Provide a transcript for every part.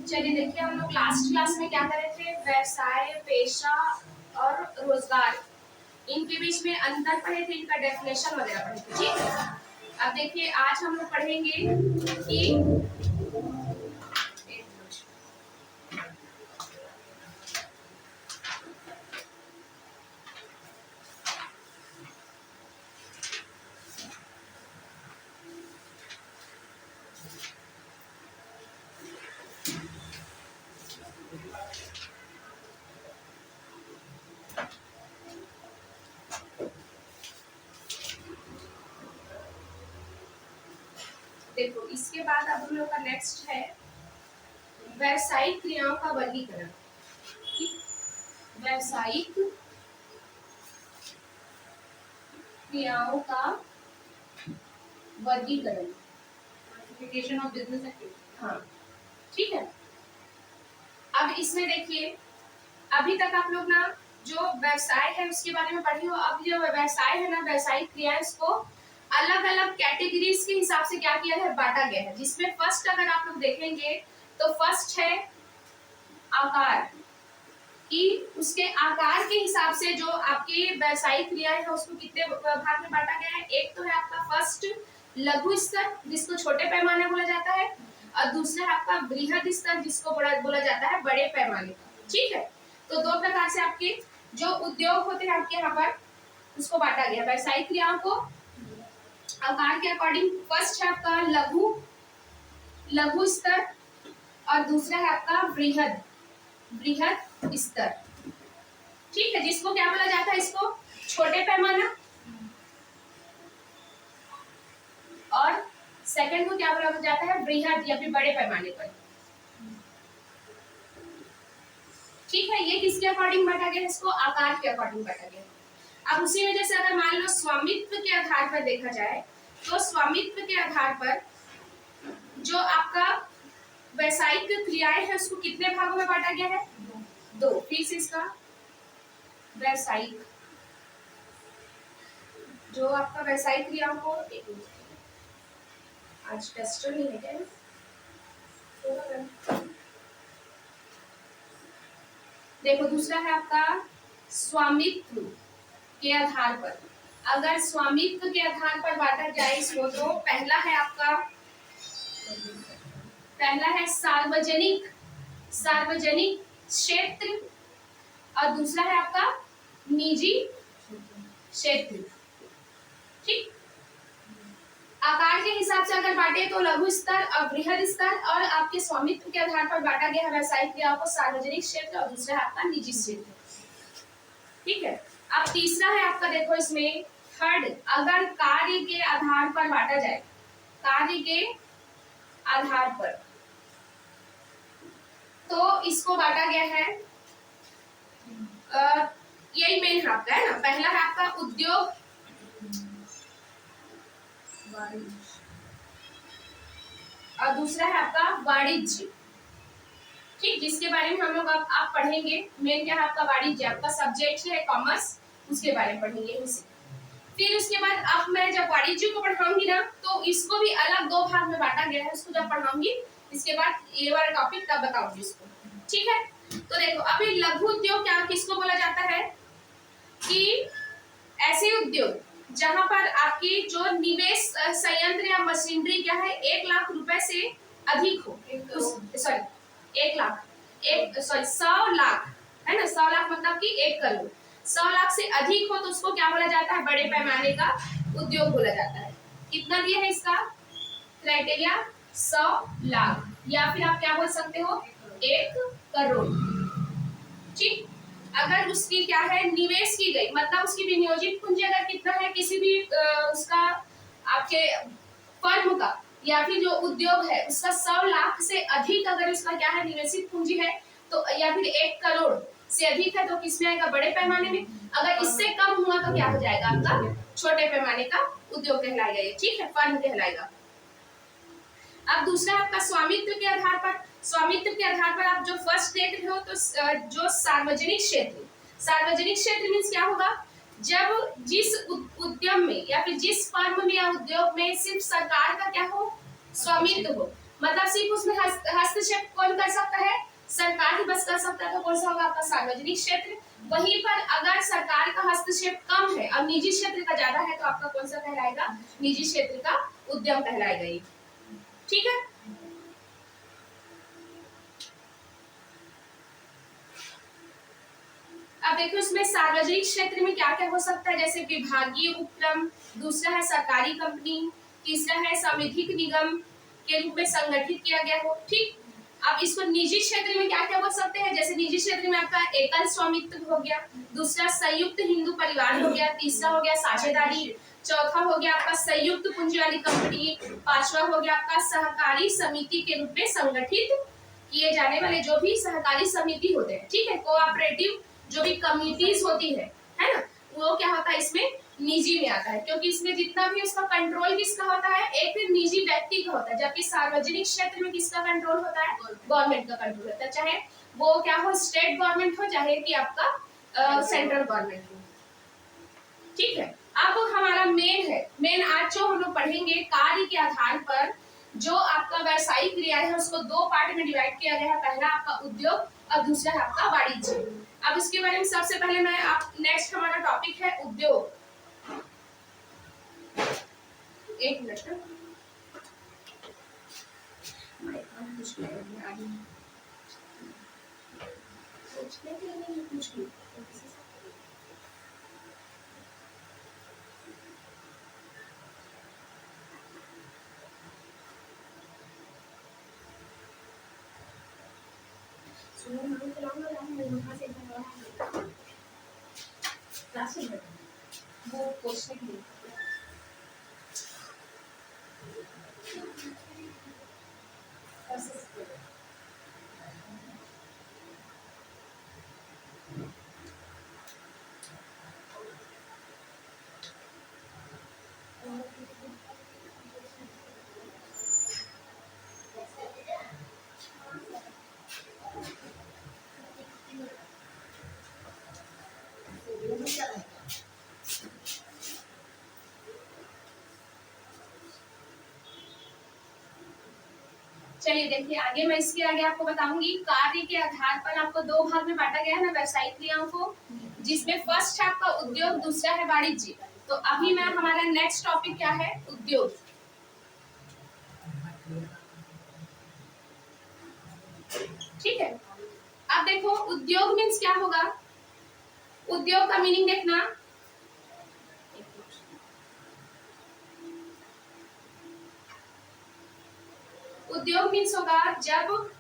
चलिए देखिए, हम लोग लास्ट क्लास में क्या करे थे, व्यवसाय, पेशा और रोजगार, इनके बीच में अंतर पढ़े थे, इनका डेफिनेशन वगैरह पढ़े थे। ठीक है, अब देखिए आज हम लोग पढ़ेंगे कि देखो, इसके बाद अब हम लोग का नेक्स्ट है व्यावसायिक क्रियाओं का वर्गीकरण। व्यावसायिक क्रियाओं का वर्गीकरण, क्लासिफिकेशन ऑफ बिजनेस एक्टिविटी। हाँ, ठीक है। अब इसमें देखिए, अभी तक आप लोग ना जो व्यवसाय है उसके बारे में पढ़ी हो। अब जो व्यवसाय है ना, व्यवसायिक क्रियाएं, इसको अलग अलग कैटेगरीज के हिसाब से क्या किया है, बांटा गया है। जिसमें फर्स्ट अगर आप लोग देखेंगे तो फर्स्ट है आकार, कि उसके आकार के हिसाब से जो आपकी व्यवसायिक क्रियाएं है उसको कितने भाग में बांटा गया है। एक तो है आपका फर्स्ट लघु स्तर, जिसको छोटे पैमाने बोला जाता है, और दूसरा है आपका बृहद स्तर, जिसको बोला जाता है बड़े पैमाने का। ठीक है, तो दो प्रकार से आपके जो उद्योग होते हैं आपके यहाँ पर, उसको बांटा गया व्यवसायिक क्रियाओं को आकार के अकॉर्डिंग। फर्स्ट है आपका लघु स्तर, और दूसरा है आपका बृहद स्तर। ठीक है, जिसको क्या बोला जाता है, इसको छोटे पैमाना, और सेकंड को क्या बोला जाता है, बृहद या फिर बड़े पैमाने पर। ठीक है, ये किसके अकॉर्डिंग बांटा गया, इसको आकार के अकॉर्डिंग बांटा गया। अब उसी में जैसे अगर मान लो स्वामित्व के आधार पर देखा जाए, तो स्वामित्व के आधार पर जो आपका व्यवसायिक क्रियाएं है उसको कितने भागों में बांटा गया है, दो। फिर से इसका व्यवसायिक, जो आपका व्यवसायिक क्रियाओं को, आज टेस्टर नहीं है क्या, देखो दूसरा है आपका स्वामित्व के आधार पर। अगर स्वामित्व के आधार पर बांटा जाए इसको, तो पहला है सार्वजनिक क्षेत्र, और दूसरा है आपका निजी क्षेत्र। ठीक, आकार के हिसाब से अगर बांटे तो लघु स्तर और बृहद स्तर, और आपके स्वामित्व के आधार पर बांटा गया है व्यवसायिक क्रियाओं को सार्वजनिक क्षेत्र, और दूसरा है आपका निजी क्षेत्र। ठीक है, अब तीसरा है आपका, देखो इसमें थर्ड, अगर कार्य के आधार पर बांटा जाए, कार्य के आधार पर, तो इसको बांटा गया है, यही मेन आपका है ना। पहला है आपका उद्योग, और दूसरा है आपका वाणिज्य। ठीक, जिसके बारे में हम लोग आप पढ़ेंगे। मेन क्या है आपका वाणिज्य, आपका सब्जेक्ट है कॉमर्स, उसके बारे में पढ़ेंगे इसे। फिर उसके बाद अब मैं जब वाणिज्य को पढ़ाऊंगी ना, तो इसको भी अलग दो भाग में बांटा गया है। उसको जब पढ़ाऊंगी इसके बाद ये वाला टॉपिक तब बताऊंगी इसको। ठीक है, तो देखो अभी लघु उद्योग क्या किसको बोला जाता है, कि ऐसे उद्योग जहां पर आपकी जो निवेश संयंत्र या मशीनरी क्या है 1 लाख रुपए से अधिक हो, 100 लाख है ना, 100 लाख मतलब कि 1 करोड़, 100 लाख से अधिक हो तो उसको क्या बोला जाता है, बड़े पैमाने का उद्योग बोला जाता है। कितना दिया है इसका क्राइटेरिया, 100 लाख, या फिर आप क्या बोल सकते हो, 1 करोड़। ठीक, अगर उसकी क्या है निवेश की गई, मतलब उसकी विनियोजित पूंजी अगर कितना है, किसी भी उसका आपके फर्म का या फिर जो उद्योग है उसका 100 लाख से अधिक अगर उसका क्या है निवेशित पूंजी है, तो या फिर 1 करोड़ से अधिक है तो किसमें आएगा, बड़े पैमाने में। अगर इससे कम हुआ तो क्या हो जाएगा, आपका छोटे पैमाने का उद्योग कहलाएगा ये। ठीक है, फर्म कहलाएगा। अब दूसरा आपका स्वामित्व के आधार पर, स्वामित्व के आधार पर आप जो फर्स्ट देख रहे हो, तो जो सार्वजनिक क्षेत्र मीन्स क्या होगा, जब जिस उद्यम में या फिर जिस फर्म में या उद्योग में सिर्फ सरकार का क्या हो, स्वामित्व हो, मतलब सिर्फ उसमें हस्तक्षेप कौन कर सकता है, सरकार ही बस कर सकता है, तो कौन सा होगा आपका सार्वजनिक क्षेत्र। वहीं पर अगर सरकार का हस्तक्षेप कम है और निजी क्षेत्र का ज्यादा है तो आपका कौन सा कहलाएगा, निजी क्षेत्र का उद्यम कहलाएगा ये। ठीक है, अब देखो इसमें सार्वजनिक क्षेत्र में क्या क्या हो सकता है, जैसे विभागीय उपक्रम, दूसरा है सरकारी कंपनी, तीसरा है सामूहिक निगम के रूप में संगठित किया गया हो। ठीक, अब इसको निजी क्षेत्र में क्या क्या हो सकते हैं, जैसे निजी क्षेत्र में आपका एकल स्वामित्व हो गया, दूसरा संयुक्त हिंदू परिवार हो गया, तीसरा हो गया साझेदारी, चौथा हो गया आपका संयुक्त पूंजी वाली कंपनी, पांचवा हो गया आपका सहकारी समिति के रूप में संगठित किए जाने वाले जो भी सहकारी समिति होते हैं। ठीक है, कोऑपरेटिव जो भी कम्युनिटीज होती है ना, वो क्या होता है इसमें निजी में आता है, क्योंकि इसमें जितना भी उसका कंट्रोल किसका होता है, एक निजी व्यक्ति का होता है, जबकि सार्वजनिक क्षेत्र में किसका कंट्रोल होता है, गवर्नमेंट का कंट्रोल होता है, चाहे वो क्या हो, स्टेट गवर्नमेंट हो, चाहे कि आपका सेंट्रल गवर्नमेंट हो। ठीक है, अब हमारा मेन आज जो हम लोग पढ़ेंगे, कार्य के आधार पर जो आपका व्यावसायिक क्रिया है उसको दो पार्ट में डिवाइड किया गया है, पहला आपका उद्योग और दूसरा है आपका वाणिज्य। अब इसके बारे में सबसे पहले मैं नेक्स्ट हमारा टॉपिक है उद्योग। एक मिनट, वो पूछने के लिए चलिए देखिए आगे, मैं इसके आगे आपको बताऊंगी। कार्य के आधार पर आपको दो भाग में बांटा गया है ना व्यावसायिक क्रियाओं को, जिसमें फर्स्ट है आपका उद्योग, दूसरा है वाणिज्य। तो अभी मैं हमारा नेक्स्ट टॉपिक क्या है, उद्योग। ठीक है, अब देखो उद्योग मीन्स क्या होगा, उद्योग का मीनिंग देखना, उद्योग मीन्स होगा जब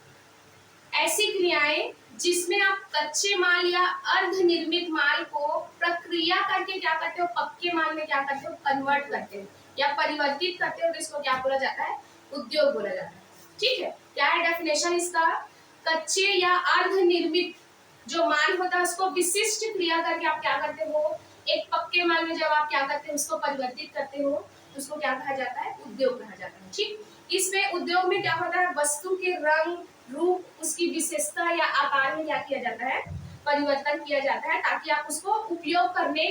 ऐसी क्रियाएं जिसमें आप कच्चे माल या अर्ध निर्मित माल को प्रक्रिया करके क्या करते हो, पक्के माल में क्या करते हो, कन्वर्ट करते हो या परिवर्तित करते हो, तो इसको क्या बोला जाता है, उद्योग बोला जाता है। ठीक है, क्या है डेफिनेशन इसका, कच्चे या अर्ध निर्मित जो माल होता है उसको विशिष्ट क्रिया करके आप क्या करते हो, एक पक्के माल में जब आप क्या करते हो, उसको परिवर्तित करते हो, उसको क्या कहा जाता है, उद्योग कहा जाता है। ठीक, इसमें उद्योग में क्या होता है, वस्तु के रंग रूप, उसकी विशेषता या आकार में क्या किया जाता है, परिवर्तन किया जाता है, ताकि आप उसको उपयोग करने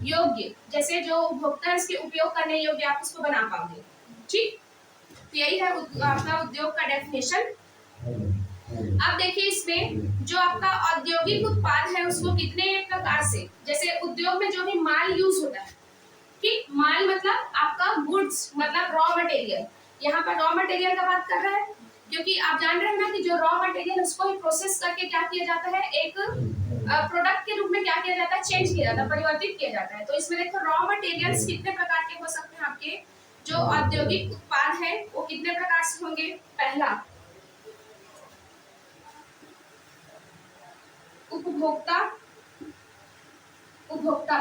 योग्य, जैसे जो उपभोक्ता है उसके उपयोग करने योग्य आप उसको बना पाओगे। ठीक, तो यही है आपका उद्योग का डेफिनेशन। अब देखिए इसमें जो आपका औद्योगिक उत्पाद है उसको कितने प्रकार से, जैसे उद्योग में जो भी माल यूज होता है, ठीक, माल मतलब आपका गुड्स मतलब रॉ मटेरियल, यहाँ पर रॉ मटेरियल का बात कर रहा है, क्योंकि आप जान रहे हैं ना कि जो रॉ मटेरियल उसको ही प्रोसेस करके क्या किया जाता है, एक प्रोडक्ट के रूप में क्या किया जाता है, चेंज किया जाता है, परिवर्तित किया जाता है। तो इसमें देखो रॉ मटेरियल्स कितने प्रकार के हो सकते हैं, आपके जो औद्योगिक उत्पाद है वो कितने प्रकार से होंगे, पहला उपभोक्ता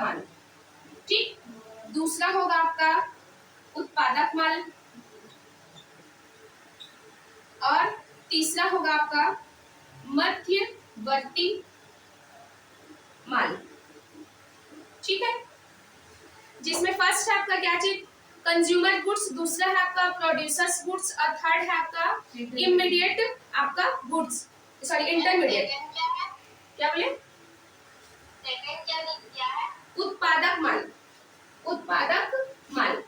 माल, ठीक, दूसरा होगा आपका उत्पादक माल, और तीसरा होगा आपका मध्यवर्ती माल। ठीक है, जिसमें फर्स्ट है आपका क्या चीज, कंज्यूमर गुड्स, दूसरा है आपका प्रोड्यूसर्स गुड्स, और थर्ड है आपका इमीडिएट आपका गुड्स, सॉरी इंटरमीडिएट, क्या बोले, उत्पादक माल, उत्पादक माल।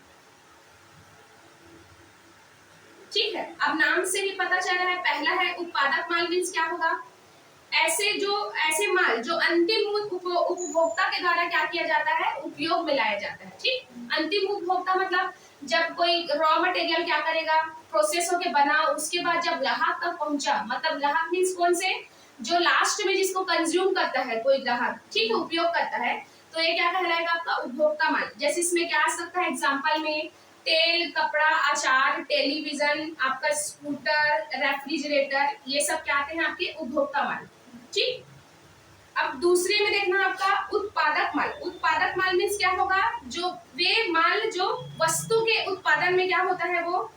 ठीक है, अब नाम से ही पता चल रहा है। पहला है उत्पादक माल मीन्स क्या होगा, ऐसे माल जो अंतिम उपभोक्ता के द्वारा क्या किया जाता है, उपयोग में लाया जाता है। ठीक, अंतिम उपभोक्ता मतलब जब कोई रॉ मटेरियल क्या करेगा, प्रोसेस होके बना, उसके बाद जब ग्राहक तक पहुंचा, मतलब ग्राहक मीन्स कौन से, जो लास्ट में जिसको कंज्यूम करता है कोई ग्राहक, ठीक है, उपयोग करता है, तो ये क्या कहलाएगा आपका उपभोक्ता माल। जैसे इसमें क्या आ सकता है एग्जाम्पल में, तेल, कपड़ा, अचार, टेलीविजन, आपका स्कूटर, रेफ्रिजरेटर, ये सब क्या आते हैं आपके उपभोक्ता माल। ठीक, अब दूसरे में देखना आपका उत्पादक माल। उत्पादक माल मीन्स क्या होगा, जो वे माल जो वस्तु के उत्पादन में क्या होता है, वो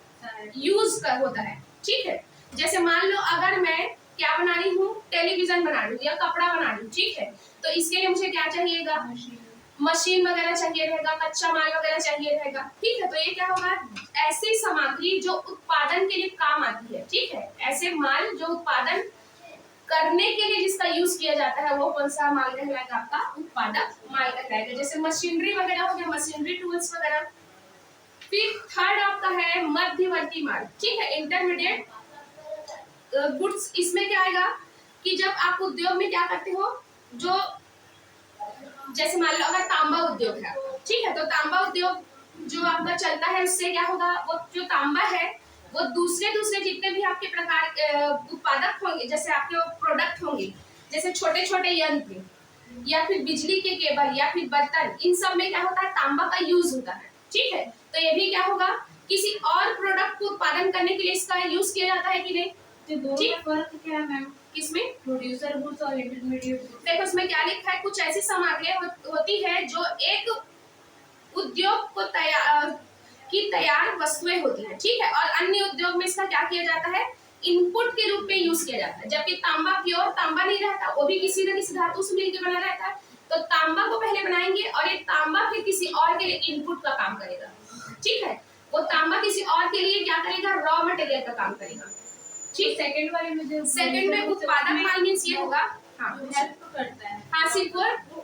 यूज कर होता है। ठीक है, जैसे मान लो अगर मैं क्या बना रही हूँ, टेलीविजन बना रही हूँ या कपड़ा बना रही हूँ, ठीक है, तो इसके लिए मुझे क्या चाहिएगा, मशीन वगैरह चाहिए रहेगा, कच्चा माल वगैरह चाहिए रहेगा। ठीक है, तो ये क्या होगा, ऐसी सामग्री जो उत्पादन के लिए काम आती है। ठीक है, ऐसे माल जो उत्पादन करने के लिए जिसका यूज किया जाता है, वो कौन सा माल कहलाएगा, आपका उत्पादक माल कहलाएगा। जैसे मशीनरी वगैरह हो गया, मशीनरी टूल्स वगैरह। फिर थर्ड आपका है मध्यवर्ती माल। ठीक है, इंटरमीडिएट गुड्स। इसमें क्या आएगा कि जब आप उद्योग में क्या करते हो, जो जैसे मान लो अगर तांबा उद्योग है, ठीक है, तो तांबा उद्योग जो आपका चलता है, उससे क्या होगा, वो जो तांबा है वो दूसरे जितने भी आपके प्रकार उत्पादक होंगे, जैसे आपके प्रोडक्ट होंगे, जैसे छोटे छोटे यंत्र या फिर बिजली के केबल या फिर बर्तन, इन सब में क्या होता है, तांबा का यूज होता है। ठीक है, तो ये भी क्या होगा, किसी और प्रोडक्ट को उत्पादन करने के लिए इसका यूज किया जाता है कि नहीं। तो दोनों में फर्क क्या है मैम, किसमें, प्रोड्यूसर गुड्स और इंटरमीडिएट गुड्स। देखो इसमें क्या लिखा है, कुछ ऐसी सामग्रियां होती है जो एक उद्योग को तैयार वस्तुएं होती है। ठीक है, और अन्य उद्योग में इसका क्या किया जाता है, इनपुट के रूप में यूज किया जाता है। जबकि तांबा प्योर तांबा नहीं रहता, वो भी किसी न किसी धातु से मिलकर बना रहता है। तो तांबा को पहले बनाएंगे और ये तांबा फिर किसी और के लिए इनपुट का काम करेगा। ठीक है, वो तांबा किसी और के लिए क्या करेगा, रॉ मटेरियल का काम करेगा। ठीक, सेकंड वाले में जो सेकंड में उत्पादक माल मीन्स ये होगा, हाँ हेल्प करता है, हाँ सिर्फ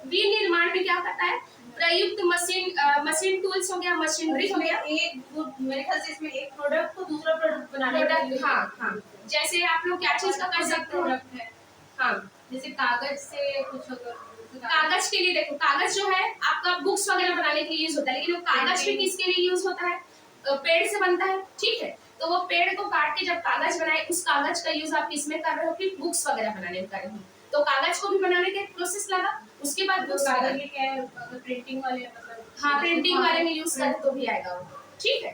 विनिर्माण में क्या करता है, प्रयुक्त मशीन टूल्स हो गया, मशीनरी हो गया। एक मेरे ख्याल से इसमें एक प्रोडक्ट को दूसरा प्रोडक्ट बनाने के लिए, हाँ हाँ, जैसे आप लोग क्या चीज का कर सकते हो, प्रोडक्ट है, हाँ जैसे कागज से कुछ अगर कागज के लिए, देखो कागज जो है आपका बुक्स वगैरह बनाने के लिए यूज होता है, लेकिन वो कागज भी किसके लिए यूज होता है, पेड़ से बनता है। ठीक है, तो वो पेड़ को काट के जब कागज बनाए, उस कागज का यूज आप किसमें कर रहे हो, फिर बुक्स वगैरह बनाने में कर रहे हो। तो कागज को भी बनाने का प्रोसेस लगा, उसके बाद बुक्स कागज में क्या है, प्रिंटिंग वाले मतलब, हाँ प्रिंटिंग वाले में यूज करें तो भी आएगा वो। ठीक है,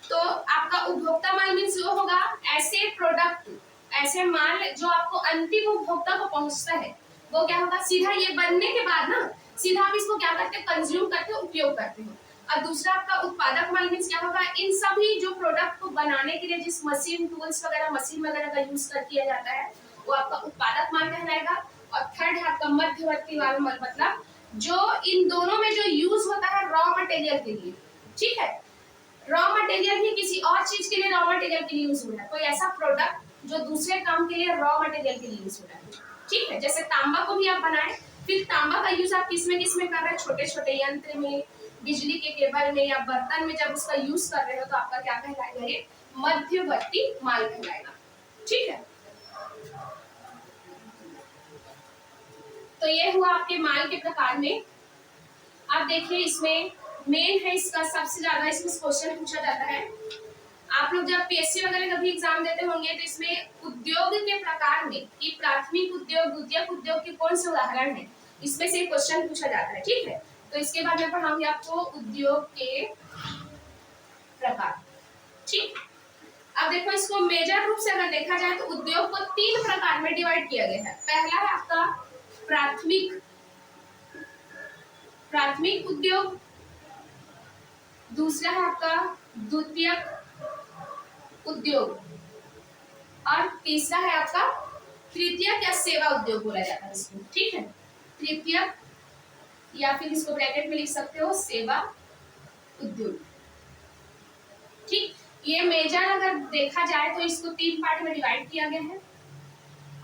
तो आपका उपभोक्ता माल मीन्स वो होगा ऐसे प्रोडक्ट, ऐसे माल जो आपको अंतिम उपभोक्ता को पहुंचता है, वो क्या होगा, सीधा ये बनने के बाद ना सीधा आप इसको क्या करते हैं, कंज्यूम करते हो, उपयोग करते हो। और दूसरा आपका उत्पादक माल मीन्स क्या होगा, इन सभी जो प्रोडक्ट को बनाने के लिए जिस मशीन टूल्स वगैरह मशीन वगैरह का यूज कर किया जाता है, वो आपका उत्पादक माल कहलाएगा। और थर्ड है आपका मध्यवर्ती माल, मतलब जो इन दोनों में जो यूज होता है रॉ मटेरियल के लिए। ठीक है, रॉ मटेरियल ही किसी और चीज के लिए रॉ मटेरियल के लिए यूज हो रहा है, कोई ऐसा प्रोडक्ट जो दूसरे काम के लिए रॉ मटेरियल के लिए यूज हो रहा है। ठीक है, जैसे तांबा को भी आप बनाए, फिर तांबा का यूज आप किसमें कर रहे हैं, छोटे छोटे यंत्र में, बिजली के केबल में या बर्तन में जब उसका यूज कर रहे हो, तो आपका क्या कहलाएगा, ये मध्यवर्ती माल कहलाएगा। ठीक है, तो ये हुआ आपके माल के प्रकार में। अब देखिए इसमें मेन है, इसका सबसे ज्यादा इसमें क्वेश्चन पूछा जाता है। आप लोग जब पीएससी वगैरह कभी एग्जाम देते होंगे, तो इसमें उद्योग के प्रकार में कि प्राथमिक उद्योग, द्वितीयक उद्योग के कौन से उदाहरण है, इसमें से क्वेश्चन पूछा जाता है। ठीक है, तो इसके बाद मैं पढ़ाऊंगी आपको उद्योग के प्रकार। ठीक, अब देखो इसको मेजर रूप से अगर देखा जाए तो उद्योग को 3 प्रकार में डिवाइड किया गया है। पहला है आपका प्राथमिक उद्योग, दूसरा है आपका द्वितीयक उद्योग, और तीसरा है आपका तृतीयक या सेवा उद्योग बोला जाता है इसको। ठीक है, तृतीयक या फिर इसको ब्रैकेट में लिख सकते हो सेवा उद्योग। ठीक, ये मेजर अगर देखा जाए तो इसको 3 पार्ट में डिवाइड किया गया है।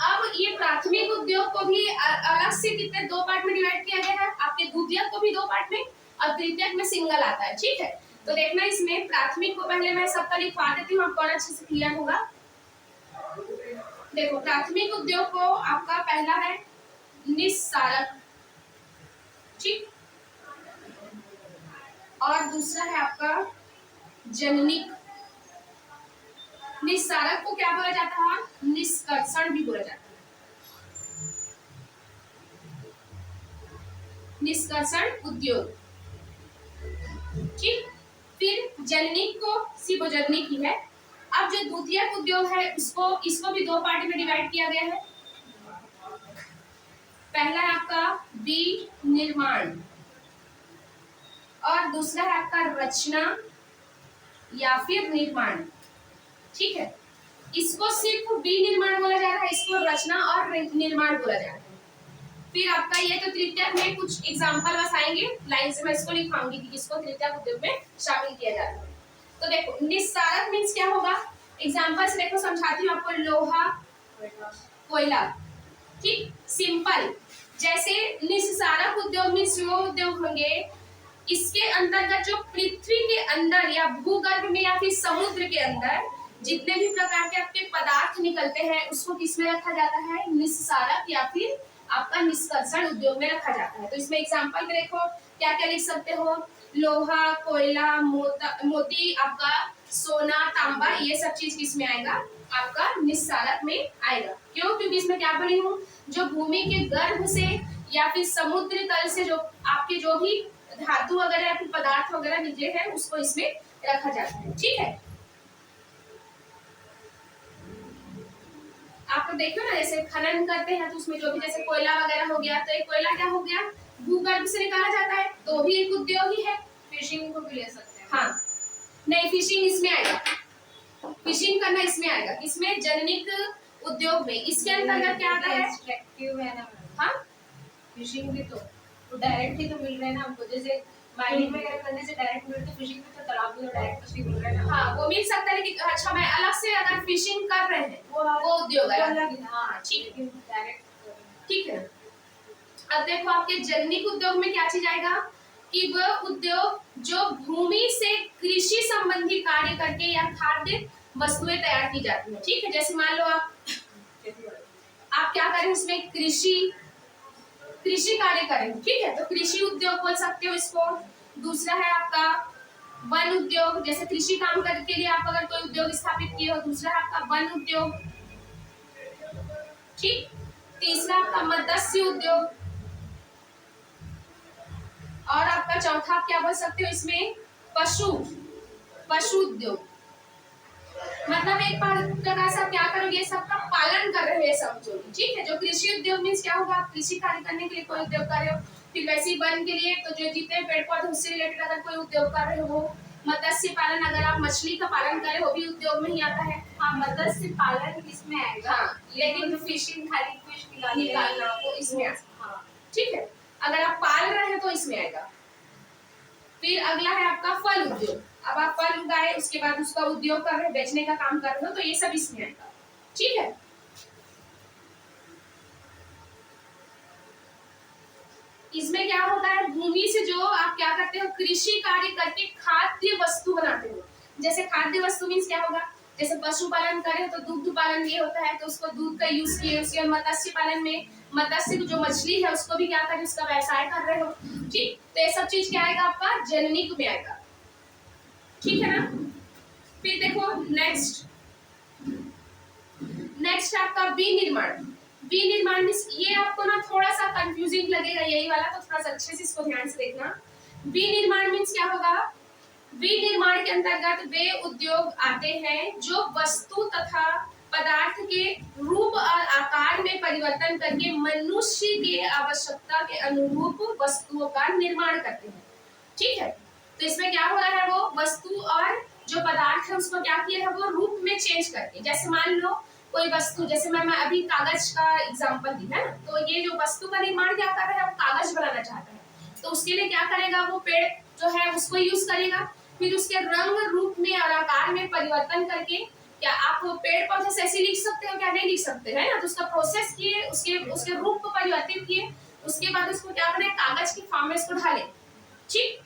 अब ये प्राथमिक उद्योग को भी अलग से कितने 2 पार्ट में डिवाइड किया गया है, आपके द्वितीयक को भी 2 पार्ट में और तृतीयक में सिंगल आता है। ठीक है, तो देखना इसमें प्राथमिक को पहले मैं सबका लिखवा देती हूँ, आपको और अच्छे से क्लियर होगा। देखो प्राथमिक उद्योग को आपका पहला है निस्सारक, ठीक, और दूसरा है आपका जननिक। निस्सारक को क्या बोला जाता है? निष्कर्षण भी बोला जाता है, निष्कर्षण उद्योग, ठीक। फिर जननिक को सिर्फ ही है। अब जो द्वितीयक उद्योग है इसको भी दो पार्ट में डिवाइड किया गया है। पहला है आपका विनिर्माण और दूसरा है आपका रचना या फिर निर्माण, ठीक है। इसको सिर्फ विनिर्माण बोला जा रहा है, इसको रचना और निर्माण बोला जा रहा है। फिर आपका ये तो तृतीयक में कुछ एग्जांपल बस आएंगे, लाइन से मैं इसको लिखाऊंगी कि किसको तृतीयक उद्योग में शामिल किया जाता है। तो देखो निस्सारक मीन्स क्या होगा, एग्जांपल से देखो समझाती हूँ आपको। लोहा, कोयला, ठीक, सिंपल। जैसे निस्सारक उद्योग मीन्स वो उद्योग होंगे इसके अंतर्गत जो पृथ्वी के अंदर या भूगर्भ में या फिर समुद्र के अंदर जितने भी प्रकार के आपके पदार्थ निकलते हैं उसको किसमें रखा जाता है? निस्सारक या फिर आपका निष्कर्षण उद्योग में रखा जाता है। तो इसमें एग्जांपल देखो क्या क्या लिख सकते हो, लोहा, कोयला, मोती, आपका सोना, तांबा, ये सब चीज किसमें आएगा? आपका निस्सारक में आएगा। क्यों? क्योंकि इसमें क्या बोली हूँ, जो भूमि के गर्भ से या फिर समुद्र तल से जो आपके जो भी धातु वगैरह या फिर पदार्थ वगैरह निकले हैं उसको इसमें रखा जाता है, ठीक है। आप तो देखो ना जैसे खनन करते हैं तो उसमें जो भी जैसे कोयला वगैरह हो गया, तो एक कोयला क्या हो गया? भूगर्भ से निकाला जाता है, तो भी एक उद्योग ही है। फिशिंग को भी ले सकते हैं। हाँ, नहीं फिशिंग इसमें आएगा, फिशिंग करना इसमें आएगा, किसमें? जननिक उद्योग में। इसके अंतर्गत क्या आता है? एक्सट्रैक्टिव है ना। हाँ, फिशिंग भी तो डायरेक्ट ही तो मिल रहे हैं ना हमको, जैसे माइनिंग वगैरह करने से डायरेक्ट मिलते, फिशिंग में तो तालाब में तो डायरेक्ट मछली मिल रहा है ना। हाँ वो मिल सकता है, लेकिन अच्छा मैं अलग से अगर फिशिंग कर रहे हैं वो उद्योग है अलग है। हाँ ठीक है, डायरेक्ट ठीक है। अब देखो आपके जननिक उद्योग में क्या चीज आएगा कि वह उद्योग जो भूमि से कृषि संबंधी कार्य करके या खाद्य वस्तुएं तैयार की जाती है, ठीक है। जैसे मान लो आप क्या करें, इसमें कृषि कार्य करें, ठीक है, तो कृषि उद्योग बोल सकते हो इसको। दूसरा है आपका वन उद्योग, जैसे कृषि काम करने के लिए आप अगर कोई उद्योग स्थापित किए हो, दूसरा है आपका वन उद्योग, ठीक। तीसरा आपका मत्स्य उद्योग और आपका चौथा क्या बोल सकते हो इसमें? पशु उद्योग। मतलब एक प्रकार से आप क्या करोगे, सबका पालन कर रहे हैं समझो, ठीक है। जो कृषि उद्योग मीन्स क्या होगा, आप कृषि कार्य करने के लिए कोई उद्योग कर रहे हो। फिर वैसे ही वन के लिए तो जो जितने पेड़ पौधे उससे रिलेटेड अगर कोई उद्योग कर रहे हो। मत्स्य पालन, अगर आप मछली का पालन कर रहे हो भी उद्योग में ही आता है। हाँ मत्स्य पालन इसमें आएगा। हाँ, लेकिन फिशिंग खाली फिश निकालना वो इसमें हाँ ठीक है, अगर आप पाल रहे हैं तो इसमें आएगा। फिर अगला है आपका फल उद्योग। अब आप फल उगाए उसके बाद उसका उद्योग कर रहे हैं, बेचने का काम कर रहे हो, तो ये सब इसमें आएगा, ठीक है। इसमें क्या होता है, भूमि से जो आप क्या करते हो, कृषि कार्य करके खाद्य वस्तु बनाते हो। जैसे खाद्य वस्तु मीन्स क्या होगा, जैसे पशुपालन करें तो दूध पालन ये होता है, तो उसको दूध का यूज किए। उसके मत्स्य पालन में मत्स्य जो मछली है उसको भी क्या करें, उसका व्यवसाय कर रहे हो, ठीक। तो ये सब चीज क्या आएगा आपका जननिक में आएगा, ठीक है ना। फिर देखो नेक्स्ट आपका विनिर्माण। विनिर्माण ये आपको ना थोड़ा सा कंफ्यूजिंग लगेगा यही वाला, तो थोड़ा सा अच्छे से इसको ध्यान से देखना। विनिर्माण मीन्स क्या होगा, विनिर्माण के अंतर्गत वे उद्योग आते हैं जो वस्तु तथा पदार्थ के रूप और आकार में परिवर्तन करके मनुष्य के आवश्यकता के अनुरूप वस्तुओं का निर्माण करते हैं, ठीक है। तो इसमें क्या हो रहा है, वो वस्तु और जो पदार्थ है उसको क्या किया है, वो रूप में चेंज करके। जैसे मान लो कोई वस्तु, जैसे मैं अभी कागज का एग्जांपल दी है ना, तो ये जो वस्तु का निर्माण क्या कर रहा है, वो कागज बनाना चाहता है, तो उसके लिए क्या करेगा, वो पेड़ जो है उसको यूज करेगा। फिर उसके रंग रूप में और आकार में परिवर्तन करके, क्या आप पेड़ पौधे से ऐसे लिख सकते हो, क्या नहीं लिख सकते है ना, तो उसका प्रोसेस किए, उसके रूप को परिवर्तित किए, उसके बाद उसको क्या करें, कागज की फॉर्म में इसको ढाले, ठीक।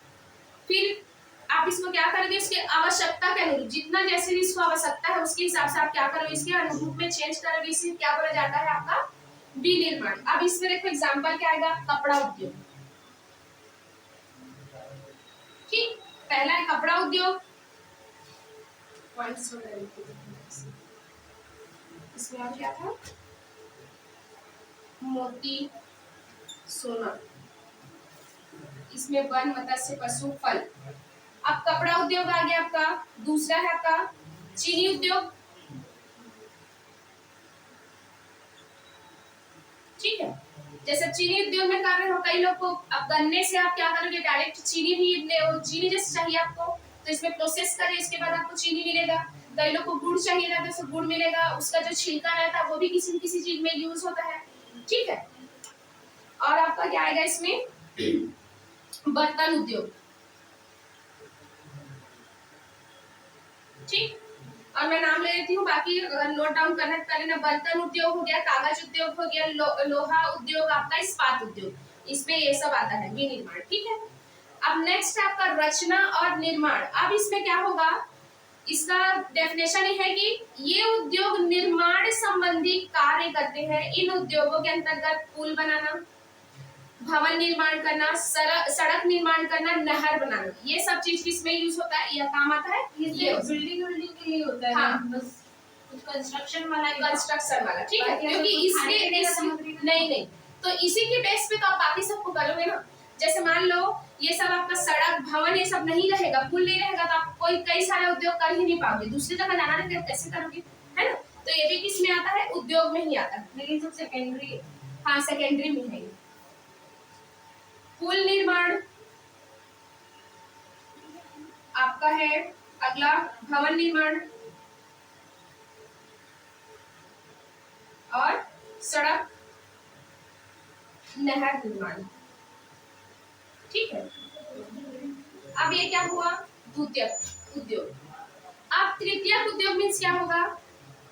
फिर आप इसको क्या करोगे, उसके आवश्यकता के अनुरूप, जितना जैसे भी इसको आवश्यकता है उसके हिसाब से आप क्या करोगे, इसके अनुरूप में चेंज करोगे। इसे क्या बोला जाता है आपका विनिर्माण। अब इसमें देखो एग्जांपल क्या आएगा, कपड़ा उद्योग। ठीक, पहला है कपड़ा उद्योग। इसमें और क्या था, मोती, सोना। इसमें वन, मत्स्य, पशु, फल। अब कपड़ा उद्योग आ गया आपका। दूसरा है आपका चीनी उद्योग। ठीक है, जैसे चीनी उद्योग में कार्य हो, कई लोग को अब गन्ने से आप क्या करोगे, डायरेक्ट चीनी भी चीनी जैसे चाहिए आपको तो इसमें प्रोसेस करें, इसके बाद आपको चीनी मिलेगा। कई लोग को गुड़ चाहिए रहता है तो गुड़ मिलेगा, उसका जो छिलका रहता है वो भी किसी न किसी चीज में यूज होता है। ठीक है, और आपका क्या आएगा इसमें, बर्तन उद्योग। ठीक, और मैं नाम ले लेती हूँ, बाकी अगर नोट डाउन करना कर लेना। बर्तन उद्योग हो गया, कागज उद्योग हो गया, लोहा उद्योग, आपका इस्पात उद्योग, इसमें ये सब आता है विनिर्माण। ठीक है, अब नेक्स्ट है आपका रचना और निर्माण। अब इसमें क्या होगा, इसका डेफिनेशन ये है कि ये उद्योग निर्माण संबंधी कार्य करते हैं। इन उद्योगों के अंतर्गत पुल बनाना, भवन निर्माण करना, सड़क निर्माण करना, नहर बनाना, ये सब चीज किसमें यूज होता है, यह काम आता है, ये बिल्डिंग के लिए होता है। हाँ, बस कंस्ट्रक्शन वाला ठीक है, क्योंकि इसके नहीं, तो इसी के बेस पे तो आप बाकी सबको करोगे ना। जैसे मान लो ये सब आपका सड़क, भवन, ये सब नहीं रहेगा, पुल नहीं रहेगा, तो आप कोई कई सारे उद्योग कर ही नहीं पाओगे, दूसरी जगह जाना रहेगा कैसे करोगे, है ना। तो ये भी किस में आता है, उद्योग में ही आता है, लेकिन सब सेकेंडरी है। हाँ, सेकेंडरी में है। पुल निर्माण आपका है अगला, भवन निर्माण और सड़क, नहर निर्माण। ठीक है, अब ये क्या हुआ, द्वितीयक उद्योग। अब तृतीयक उद्योग मीन्स क्या होगा,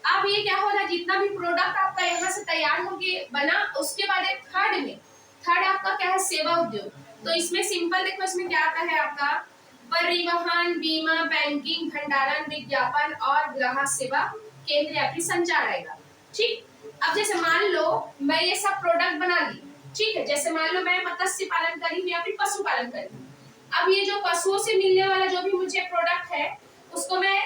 अब ये क्या होगा, जितना भी प्रोडक्ट आपका यहाँ से तैयार होके बना, उसके बाद एक थर्ड आपका क्या है, सेवा उद्योग। तो इसमें सिंपल देखो, इसमें क्या आता है आपका, परिवहन, बीमा, बैंकिंग, भंडारण, विज्ञापन और ग्राहक सेवा केंद्र या फिर संचार आएगा। ठीक, अब जैसे मान लो मैं ये सब प्रोडक्ट बना ली, ठीक है, जैसे मान लो मैं मत्स्य पालन करी हूँ या फिर पशु पालन करी हूँ। अब ये जो पशुओं से मिलने वाला जो भी मुझे प्रोडक्ट है, उसको मैं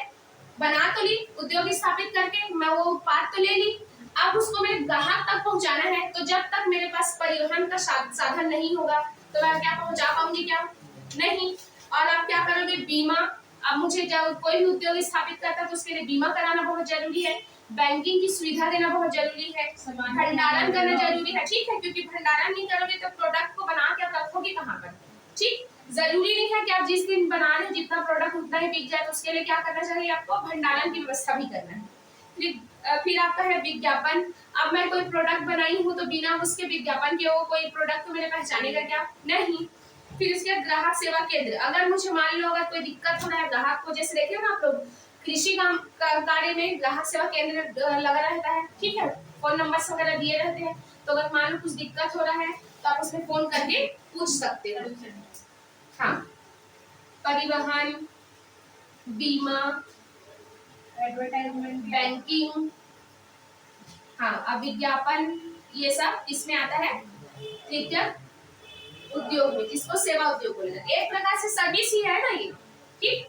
बना तो ली, उद्योग स्थापित करके मैं वो उत्पाद तो ले ली, अब उसको मेरे ग्राहक तक पहुंचाना है। तो जब तक मेरे पास परिवहन का साधन नहीं होगा तो मैं क्या पहुंचा पाऊंगी, क्या नहीं। और आप क्या करोगे, बीमा। अब मुझे जब कोई भी उद्योग स्थापित करता है तो उसके लिए बीमा कराना बहुत जरूरी है, बैंकिंग की सुविधा देना बहुत जरूरी है, भंडारण करना जरूरी है। ठीक है, क्योंकि भंडारण नहीं करोगे तो प्रोडक्ट को बना के आप रखोगे कहाँ पर। ठीक, जरूरी नहीं है कि आप जिस दिन बना रहे जितना प्रोडक्ट उतना ही बिक जाए, तो उसके लिए क्या करना चाहिए, आपको भंडारण की व्यवस्था भी करना है। फिर आपका है विज्ञापन। अब मैं कोई प्रोडक्ट बनाई हूँ तो बिना उसके विज्ञापन के वो कोई प्रोडक्ट तो मेरे पहचानेगा क्या, नहीं। फिर इसके ग्राहक सेवा केंद्र। अगर मुझे मान लो अगर कोई दिक्कत हो रहा है ग्राहक को, जैसे देखे ना आप लोग कृषि काम कार्य में ग्राहक सेवा केंद्र लगा रहता है। ठीक है, फोन नंबर वगैरह दिए रहते हैं, तो अगर मान लो कुछ दिक्कत हो रहा है तो आप उसमें फोन करके पूछ सकते हो। हाँ, परिवहन, बीमा, एडवर्टाइजमेंट, बैंकिंग, हाँ, अब विज्ञापन, ये सब इसमें आता है तृतीयक उद्योग में, जिसको सेवा उद्योग बोला जाता है। एक प्रकार से सर्विस ही है ना ये। ठीक,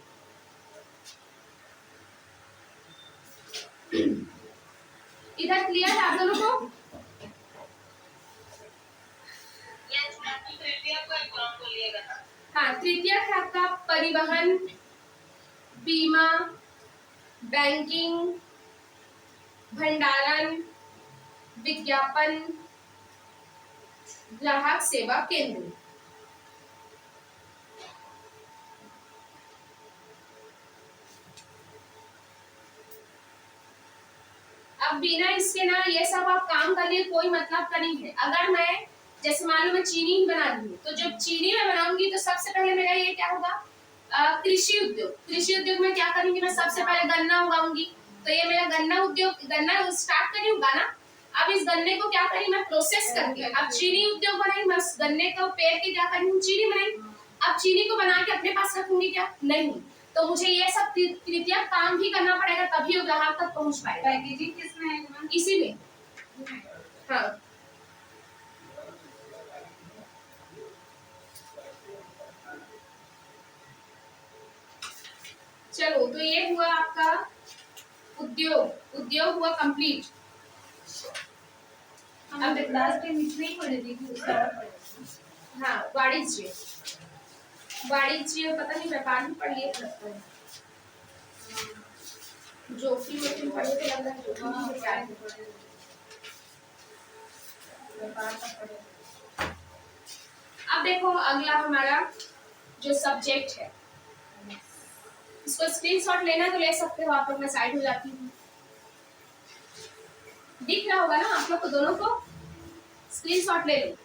इधर क्लियर है आप दोनों को? हाँ, तृतीयक है आपका परिवहन, बीमा, बैंकिंग, भंडारण, विज्ञापन, ग्राहक सेवा केंद्र। अब बिना इसके ना ये सब आप काम कर लिए कोई मतलब का नहीं है। अगर मैं जैसे मान लो मैं चीनी ही बना रही हूँ, तो जब चीनी मैं बनाऊंगी तो सबसे पहले मेरा ये क्या होगा, कृषि उद्योग। कृषि उद्योग में क्या करूंगी, मैं सबसे पहले गन्ना उगाऊंगी, तो ये मेरा गन्ना उद्योग, गन्ना स्टार्ट करी उगाना। अब इस गन्ने को क्या करी मैं प्रोसेस करके अब चीनी उद्योग बनाई, मैं गन्ने को पेड़ के क्या करी चीनी बनाई। अब चीनी को बना के अपने पास रखूंगी क्या? नहीं। तो मुझे ये सब तृतीयक काम भी करना पड़ेगा, तभी वो ग्राहक तक पहुंच पाएगा। पैकेजिंग किसमें है मैम? इसी में। हाँ, चलो तो ये हुआ आपका उद्योग। उद्योग हुआ कंप्लीट। अब लास्ट टाइम इतने ही पढ़े थे कि उसका और पढ़े थे। हाँ, वाणिज्य। वाणिज्य पता नहीं, व्यापार भी पढ़ लिए लगता है। जोखिम पढ़े थे लग रहा है। जोखिम हाँ, से क्या है? व्यापार का पढ़े थे। अब देखो अगला हमारा जो सब्जेक्ट है, इसको स्क्रीनशॉट लेना तो ले सकते हो आप लोग, मैं साइड हो जाती हूँ। दिख रहा होगा ना आप लोग को दोनों को? स्क्रीनशॉट ले लो।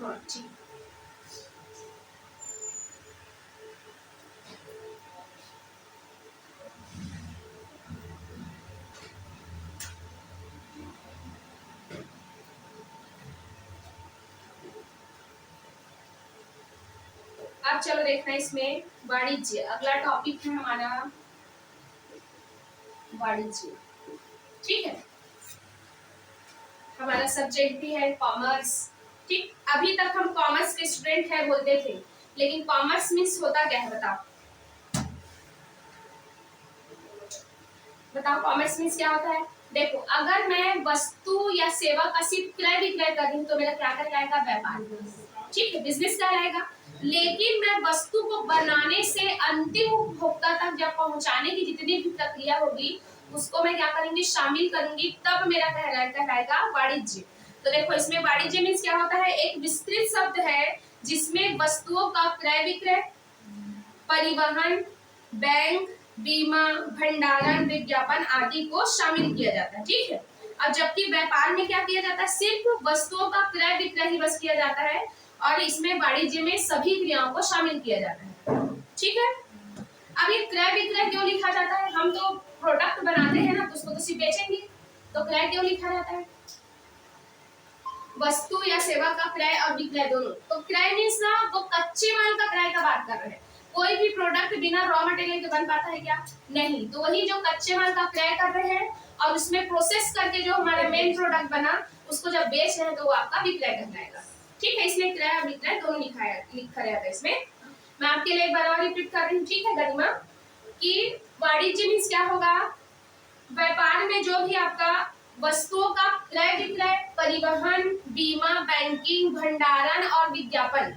हाँ ठीक। अब चलो देखना इसमें वाणिज्य। अगला टॉपिक है हमारा वाणिज्य। ठीक है, हमारा सब्जेक्ट भी है कॉमर्स। ठीक, अभी तक हम कॉमर्स के स्टूडेंट है बोलते थे, लेकिन कॉमर्स मीन्स होता क्या है बताओ? बताओ कॉमर्स मीन्स क्या होता है? देखो, अगर मैं वस्तु या सेवा का सिर्फ क्रय विक्रय कर रही हूँ तो मेरा क्या कहलाएगा? व्यापार। ठीक है, बिजनेस कहलाएगा। लेकिन मैं वस्तु को बनाने से अंतिम उपभोक्ता तक जब पहुंचाने की जितनी भी प्रक्रिया होगी उसको मैं क्या करूंगी? शामिल करूंगी, तब मेरा कहलाएगा वाणिज्य। तो देखो इसमें वाणिज्य मीन्स क्या होता है? एक विस्तृत शब्द है जिसमें वस्तुओं का क्रय विक्रय, परिवहन, बैंक, बीमा, भंडारण, विज्ञापन आदि को शामिल किया जाता है। ठीक है, अब जबकि व्यापार में क्या किया जाता है? सिर्फ वस्तुओं का क्रय विक्रय ही बस किया जाता है, और इसमें वाणिज्य में सभी क्रियाओं को शामिल किया जाता है। ठीक है, अब ये क्रय विक्रय क्यों लिखा जाता है? हम तो प्रोडक्ट बनाते हैं ना, तो उसको तो सिर्फ बेचेंगे, तो क्रय क्यों लिखा जाता है? वस्तु या सेवा का क्रय और विक्रय दोनों। तो क्रय मीन्स ना वो कच्चे माल का क्रय का बात कर रहे हैं। कोई भी प्रोडक्ट बिना रॉ मटेरियल के बन पाता है क्या? नहीं। तो वही जो कच्चे माल का क्रय कर रहे हैं और उसमें प्रोसेस करके जो हमारा मेन प्रोडक्ट बना उसको जब बेच रहे हैं तो वो आपका विक्रय कहलाएगा। ठीक है, इसमें क्रय और विक्रय दोनों लिखा रहता है इसमें। मैं आपके लिए एक बार और रिपीट कर रही हूँ, ठीक है गरिमा, कि वाणिज्य मीन्स क्या होगा? व्यापार में जो भी आपका वस्तुओं का क्रय विक्रय, परिवहन, बीमा, बैंकिंग, भंडारण और विज्ञापन,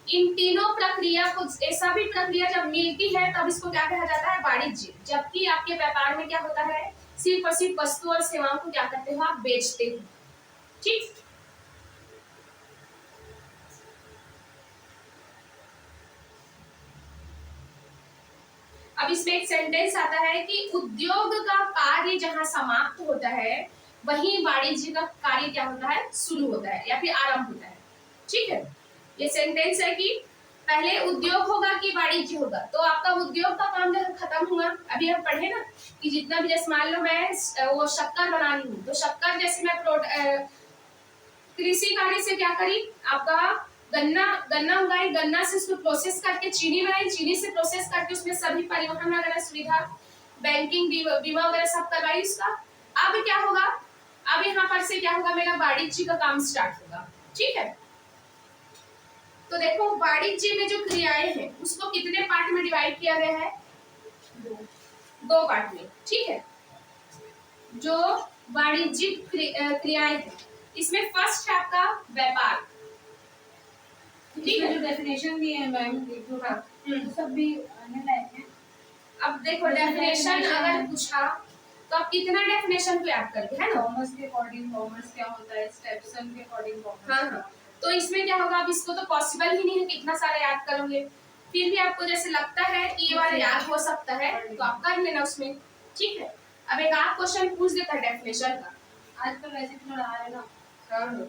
इन तीनों प्रक्रिया को, ऐसा भी प्रक्रिया जब मिलती है तब इसको क्या कहा जाता है? वाणिज्य। जबकि आपके व्यापार में क्या होता है? सिर्फ और सिर्फ वस्तु और सेवाओं को क्या करते हो? आप बेचते हो। ठीक, अब इसमें एक सेंटेंस आता है कि उद्योग का कार्य जहां समाप्त होता है वहीं वाणिज्य का कार्य क्या होता है? शुरू होता है या फिर आरंभ होता है। ठीक है, ये सेंटेंस है कि पहले उद्योग होगा कि वाणिज्य होगा। तो आपका उद्योग का काम जब खत्म हुआ, अभी हम पढ़े ना कि जितना भी, जैसे मान लो मैं वो शक्कर बना रही हूँ, तो शक्कर जैसे मैं कृषि कार्य से क्या करी? आपका गन्ना उगाई, गन्ना से उसको प्रोसेस करके चीनी बनाई, चीनी से प्रोसेस करके उसमें सभी परिवहन वगैरह सुविधा, बैंकिंग, बीमा वगैरह सब करवाई उसका। अब क्या होगा? अब यहाँ पर से क्या होगा? मेरा वाणिज्य का काम स्टार्ट होगा। ठीक है, तो देखो वाणिज्य में जो क्रियाएं हैं उसको कितने पार्ट में डिवाइड किया गया है? दो पार्ट में। ठीक है, जो वाणिज्यिक क्रियाएं हैं इसमें फर्स्ट है आपका व्यापार। ठीक है, जो डेफिनेशन दिए हैं मैम, तो सब भी आने लायक है। अब देखो डेफिनेशन अगर पूछा तो आप कितना डेफिनेशन को याद करके, है ना? कॉमर्स के अकॉर्डिंग कॉमर्स क्या होता है, स्टेप्सन के अकॉर्डिंग कॉमर्स। हाँ, तो इसमें क्या होगा? अब इसको तो पॉसिबल ही नहीं है कितना सारा याद करोगे। फिर भी आपको जैसे लगता है कि ये वाला याद हो सकता है तो आप कर लेना उसमें। ठीक है, अब एक आध क्वेश्चन पूछ देता है डेफिनेशन का। आजकल वैसे भी थोड़ा आ रहा है ना। हाँ,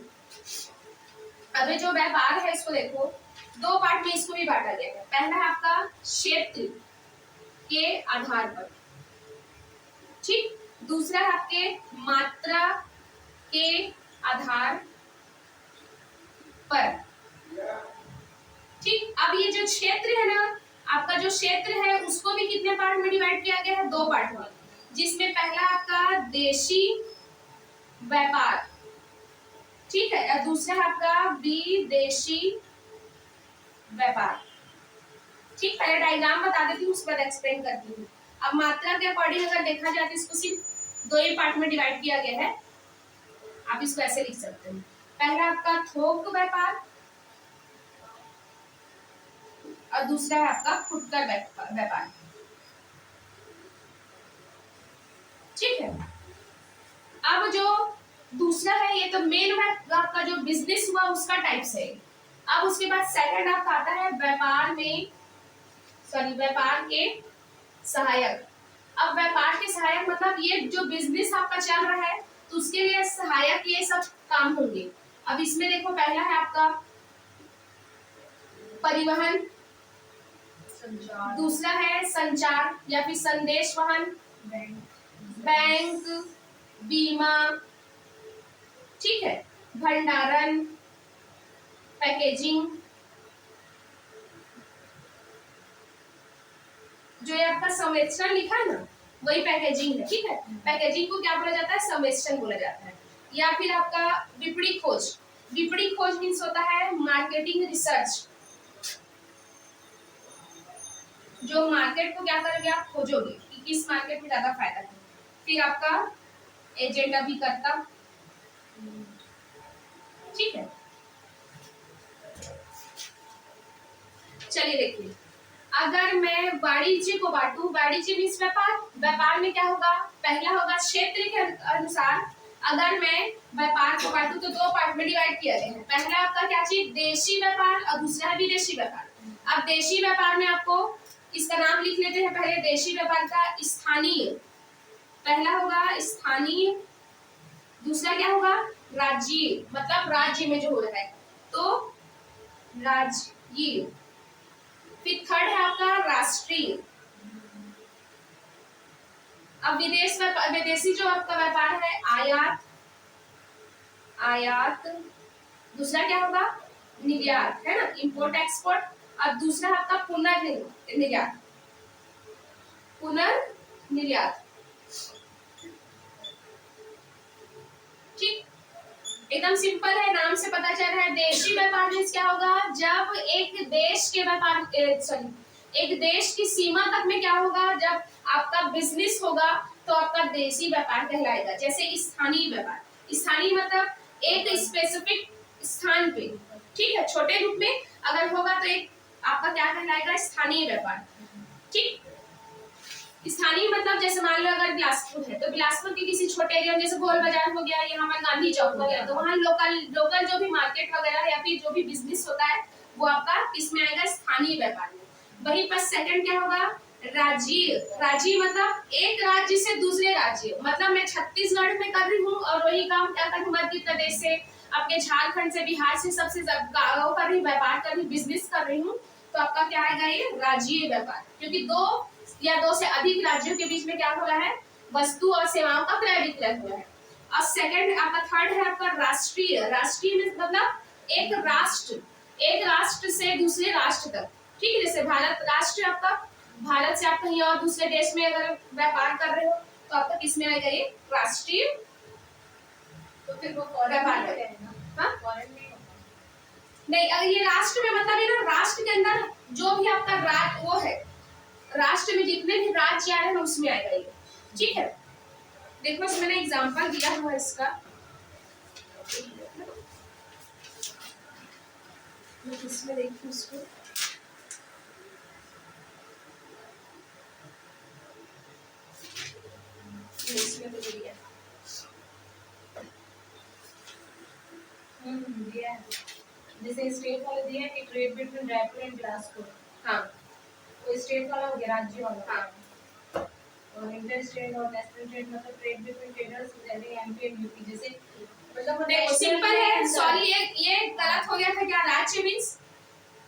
अभी जो व्यापार है इसको देखो, दो पार्ट में इसको भी बांटा गया है। पहला है आपका क्षेत्र, के आधार पर, ठीक। दूसरा है आपके मात्रा के आधार पर, ठीक। अब ये जो क्षेत्र है ना, आपका जो क्षेत्र है उसको भी कितने पार्ट में डिवाइड किया गया है? 2 पार्ट में, जिसमें पहला आपका देशी व्यापार, ठीक है, और दूसरा है आपका विदेशी व्यापार, ठीक। पहले डायग्राम बता देती हूँ, उसके बाद एक्सप्लेन करती हूँ। अब मात्रा के अकॉर्डिंग अगर देखा जाए तो इसको सिर्फ 2 ही पार्ट में डिवाइड किया गया है। आप इसको ऐसे लिख सकते हैं, पहला आपका थोक व्यापार और दूसरा है आपका फुटकर व्यापार, ठीक है। अब जो दूसरा है ये तो मेन आपका जो बिजनेस हुआ उसका टाइप्स है। अब उसके बाद सेकंड आपका आता है व्यापार के सहायक। अब व्यापार के सहायक मतलब ये जो बिजनेस आपका चल रहा है तो उसके लिए सहायक ये सब काम होंगे। अब इसमें देखो, पहला है आपका परिवहन, दूसरा है संचार या फिर संदेश वहन, बैंक, बीमा, ठीक है, भंडारण, पैकेजिंग, जो ये आपका संवेष्टन लिखा है ना वही पैकेजिंग है, ठीक है। पैकेजिंग को क्या बोला जाता है? संवेष्टन बोला जाता है। या फिर आपका विपणी खोज, विपणी खोज मीन्स होता है मार्केटिंग रिसर्च, जो मार्केट को क्या करोगे आप खोजोगे कि किस मार्केट में ज्यादा फायदा है। फिर आपका एजेंट अभिकर्ता, ठीक है। चलिए देखिए, अगर मैं वाणिज्य को बांटू, वाणिज्य मीन्स व्यापार, व्यापार में क्या होगा? पहला होगा क्षेत्र के अनुसार। अगर मैं व्यापार को बांटू तो 2 पार्ट में डिवाइड किया गया है। पहला आपका क्या चीज? देशी व्यापार और दूसरा है विदेशी व्यापार। अब देशी व्यापार में आपको इसका नाम लिख लेते हैं पहले। देशी व्यापार का स्थानीय, पहला होगा स्थानीय, दूसरा क्या होगा? राज्यीय, मतलब राज्य में जो हो रहा है तो राज्यीय। फिर थर्ड है आपका राष्ट्रीय। अब विदेशी जो आपका व्यापार है आयात, दूसरा क्या होगा? निर्यात, है ना, इंपोर्ट एक्सपोर्ट। अब दूसरा आपका पुनर्निर्यात, ठीक। एकदम सिंपल है, नाम से पता चल रहा है। देशी व्यापार मीन्स क्या होगा? जब एक देश के एक देश की सीमा तक में क्या होगा? जब आपका बिजनेस होगा तो आपका देशी व्यापार कहलाएगा। जैसे स्थानीय व्यापार, स्थानीय मतलब एक स्पेसिफिक स्थान पे, ठीक है, छोटे रूप में अगर होगा तो एक आपका क्या कहलाएगा? स्थानीय व्यापार, ठीक। स्थानीय मतलब जैसे मान लो अगर बिलासपुर है तो बिलासपुर के किसी छोटे एरिया में, जैसे गोल बाजार हो गया, यहाँ पर गांधी चौक हो गया, तो वहाँ लोकल जो भी मार्केट वगैरह है या फिर जो भी बिजनेस होता है वो आपका इसमें आएगा स्थानीय व्यापार में। वहीं पर सेकंड क्या होगा? राज्य, राज्य मतलब एक राज्य से दूसरे राज्य, मतलब मैं छत्तीसगढ़ में कर रही हूँ और वही काम क्या कर रही हूँ मध्य प्रदेश से, अपने झारखंड से, बिहार से, सबसे गाँव कर रही, व्यापार कर रही, बिजनेस कर रही हूँ, तो आपका क्या आएगा? ये राज्यीय व्यापार, क्योंकि 2 या 2 से अधिक राज्यों के बीच में क्या हो रहा है? वस्तु और सेवाओं का क्रय विक्रय हो रहा है। और सेकंड आपका थर्ड है आपका राष्ट्रीय। राष्ट्रीय में मतलब एक राष्ट्र से दूसरे राष्ट्र तक, ठीक है। जैसे भारत राष्ट्र, आपका भारत से आप कहीं और दूसरे देश में अगर व्यापार कर रहे हो तो आपका किसमें आएगा? ये राष्ट्रीय। तो फिर वो व्यापार है ना? हाँ, फॉरेन में नहीं, ये राष्ट्र में मतलब ये ना, राष्ट्र के अंदर जो भी आपका राज्य वो है, राष्ट्र में जितने भी राज्य आ रहे हैं उसमें आएगा ये, ठीक है। देखो इसमें मैंने एग्जांपल दिया हुआ है इसका, मैं इसमें देखी उसको, इसमें तो दिया दिया है। जैसे स्टेट वाले दिया है कि trade between Raipur and Bilaspur, हाँ, तो स्टेट वाला हो गया, राज्य वाला। हाँ, और इंटर स्टेट और नेशनल ट्रेड मतलब trade between traders Delhi MP and UP. जैसे मतलब देखो सिंपल है। सॉरी, ये गलत हो गया था क्या? राज्य मीन्स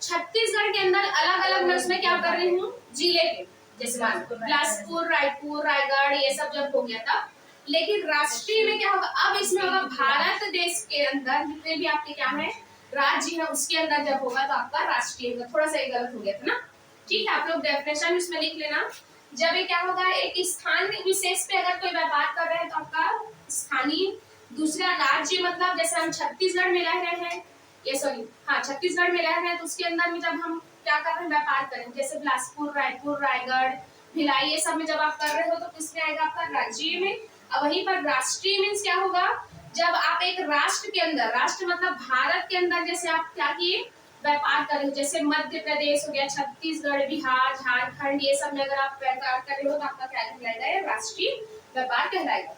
छत्तीसगढ़ के अंदर अलग अलग मैं उसमें क्या कर रही हूँ? जिले के, जैसे बिलासपुर, बिलासपुर, रायपुर, रायगढ़, ये सब जब हो गया था। लेकिन राष्ट्रीय में क्या होगा, अब इसमें होगा भारत देश के अंदर जितने भी आपके क्या है राज्य है उसके अंदर जब होगा तो आपका राष्ट्रीय होगा। थोड़ा सा ये गलत हो गया था ना, ठीक है। आप लोग डेफिनेशन इसमें लिख लेना। जब ये क्या होगा, एक स्थान विशेष पे अगर कोई व्यापार कर रहे हैं तो आपका स्थानीय। दूसरा राज्य, मतलब जैसे हम छत्तीसगढ़ में रह रहे हैं, ये सॉरी हाँ छत्तीसगढ़ में रह रहे हैं तो उसके अंदर में जब हम क्या कर रहे हैं व्यापार करें, जैसे बिलासपुर, रायपुर, रायगढ़, भिलाई, ये सब में जब आप कर रहे हो तो किसमें आएगा आपका राज्य में। और वहीं पर राष्ट्रीय मीन्स क्या होगा, जब आप एक राष्ट्र के अंदर, राष्ट्र मतलब भारत के अंदर जैसे आप क्या किए व्यापार कर रहे हो, जैसे मध्य प्रदेश हो गया, छत्तीसगढ़, बिहार, झारखंड, ये सब में अगर आप व्यापार कर रहे हो तो आपका क्या कहलाएगा, ये राष्ट्रीय व्यापार कहलाएगा।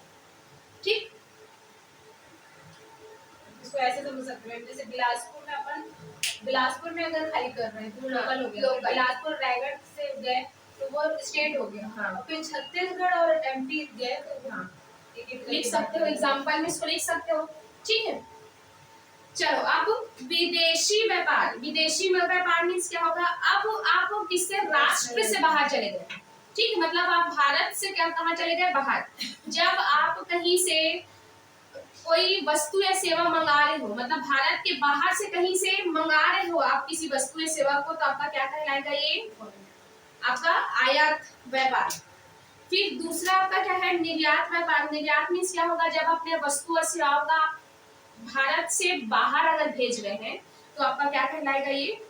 ठीक, इसको ऐसे समझ सकते हैं, जैसे बिलासपुर में अपन बिलासपुर में अगर खाली कर रहे हैं तो लोकल हो गया, लोकल। बिलासपुर रायगढ़ से गए तो वो स्टेट हो गया। हाँ। फिर छत्तीसगढ़ और एमपी गए तो हाँ एक लिख सकते हो, एग्जाम्पल में इसको लिख सकते हो। ठीक है, चलो अब विदेशी व्यापार। विदेशी व्यापार मीन्स क्या होगा, अब आप किससे राष्ट्र से बाहर चले गए, ठीक है, मतलब आप भारत से क्या कहाँ चले गए, बाहर। जब आप कहीं से कोई वस्तु या सेवा मंगा रहे हो, मतलब भारत के बाहर से कहीं से मंगा रहे हो आप किसी वस्तु या सेवा को, तो आपका क्या कहलाएगा, ये आपका आयात व्यापार। फिर दूसरा आपका क्या है, निर्यात व्यापार। निर्यात मीन्स क्या होगा, जब अपने वस्तु और सेवाओं का भारत से बाहर अगर भेज रहे हैं तो आपका क्या कहलाएगा, ये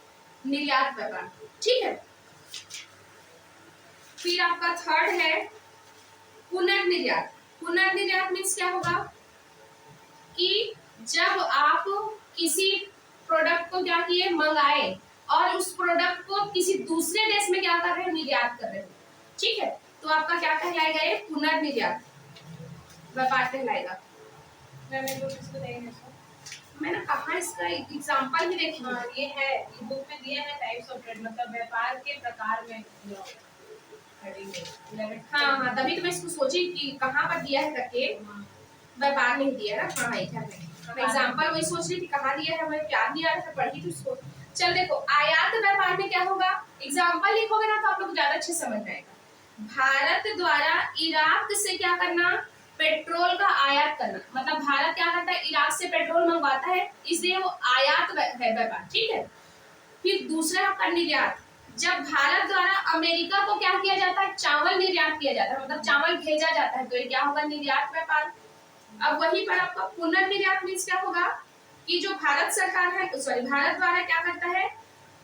निर्यात व्यापार। ठीक है, फिर आपका थर्ड है पुनर्निर्यात। पुनर्निर्यात मीन्स क्या होगा कि जब आप किसी प्रोडक्ट को क्या किए, मंगाए और उस प्रोडक्ट को किसी दूसरे देश में क्या कर रहे हो, निर्यात कर रहे हो। ठीक है, तो आपका क्या कहलाएगा, ये पुनर्निर्यात व्यापार कहलाएगा। मैंने कहा इसका एग्जांपल भी देखिए। हाँ, ये है, ये बुक में दिया है टाइप्स ऑफ ट्रेड, मतलब व्यापार के प्रकार में। हाँ हाँ, तभी तो मैं इसको सोची कि कहाँ पर दिया है करके, व्यापार नहीं दिया ना। हाँ इधर में एग्जांपल वही सोच रही थी कहाँ दिया है, मैं याद नहीं आ रहा था, पढ़ी थी उसको। चल देखो, आयात व्यापार में क्या होगा, एग्जांपल लिखोगे ना तो आप लोग ज्यादा अच्छे समझ में आएगा। भारत द्वारा इराक से क्या करना, पेट्रोल का आयात करना, मतलब भारत क्या करता है, इराक से पेट्रोल मंगवाता है, इसलिए वो आयात है व्यापार। ठीक है, फिर दूसरा आपका निर्यात। जब भारत द्वारा अमेरिका को क्या किया जाता है, चावल निर्यात किया जाता है, मतलब चावल भेजा जाता है, तो ये क्या होगा, निर्यात व्यापार। अब वहीं पर आपका पुनर्निर्यात मीन्स क्या होगा कि जो भारत सरकार है, सॉरी भारत द्वारा क्या करता है,